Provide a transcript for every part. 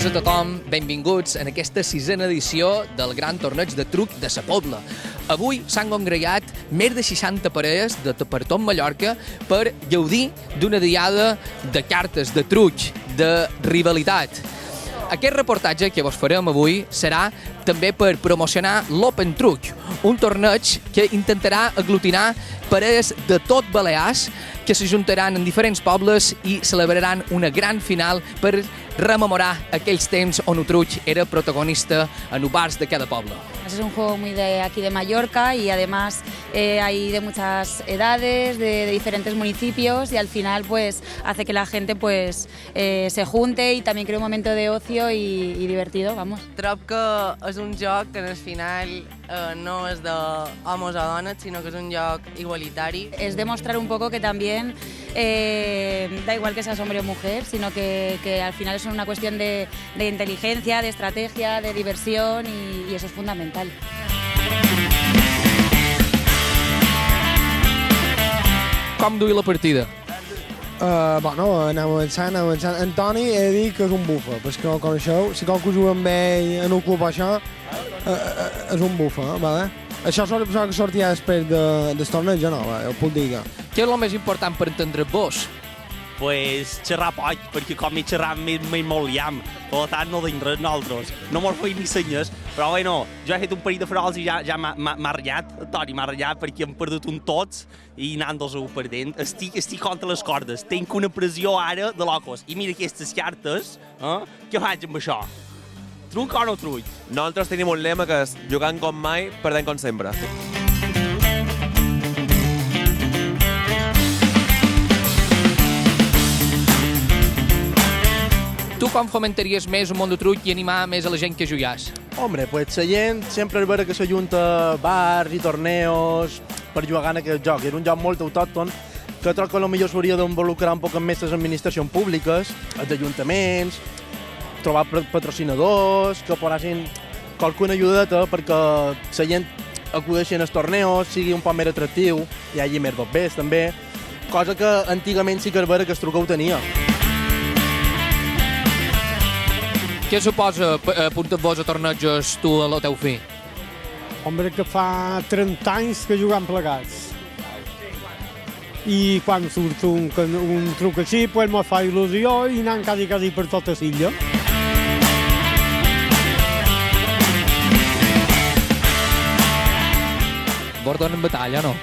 Benvingudes a tothom, benvinguts en aquesta sisena edició del gran torneig de truc de sa Pobla. Avui s'han congregat més de 60 parelles de per tot Mallorca per gaudir d'una diada de cartes, de truc, de rivalitat. Aquest reportatge que vos farem avui serà també per promocionar l'Open Truc, un torneig que intentarà aglutinar parelles de tot Balears que s'ajuntaran en diferents pobles i celebraran una gran final per rememorar aquells temps on el truc era protagonista en els bars de cada poble. Es un juego muy de aquí de Mallorca y además hay de muchas edades, de diferentes municipios y al final pues hace que la gente pues se junte y también crea un momento de ocio y divertido, vamos. Trob que és un joc que al final no és d'homes o dones, sinó que és un joc igualitari. Es demostrar un poco que también da igual que seas hombre o mujer, sino que al final es una cuestión de inteligencia, de estrategia, de diversión y eso es fundamental. Com duia la partida? Bueno, anem avançant. Antoni he de dir que és un bufa, perquè no el coneixeu. Si com que jugo amb ell en un club això, és un bufa, vale? Això és el que sortia després del torneig, no? Ho puc dir que... Què és el més important per entendre-vos? Pues xerrar poc, perquè com he xerrat m'he molt liam. Per tant, no dic res nosaltres. No mos feim ni senyes, però bueno, jo he fet un parell de farols i ja m'ha ratllat, Toni m'ha ratllat perquè hem perdut un tots i anant-los-ho perdent. Estic contra les cordes, tinc una pressió ara de locos. I mira aquestes cartes, què faig amb això? Truc o no truc? Nosaltres tenim un lema que és jugant com mai, perdent com sempre. Tu com fomentaries més el món de truc i animar més a la gent que jugués? Hombre, pues la gent sempre és vera que s'ajunta bars i torneos per jugar en aquest joc. És un joc molt autòcton que trobo que potser s'hauria d'involucrar un poc més les administracions públiques, els ajuntaments, trobar patrocinadors, que posessin qualsevol ajudeta perquè la gent acudeixi als torneos, sigui un poc més atractiu, hi hagi més bombers també, cosa que antigament sí que és vera que el truc ho tenia. Què suposa apuntar-vos a tornejos tu a la teu fi? Hombre, que fa 30 anys que jugam plegats. I quan surt un truc així, pues me fa il·lusió i anant quasi per tota l'illa. Vos donen batalla, no?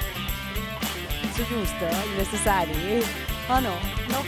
És just, necessari, o no? No?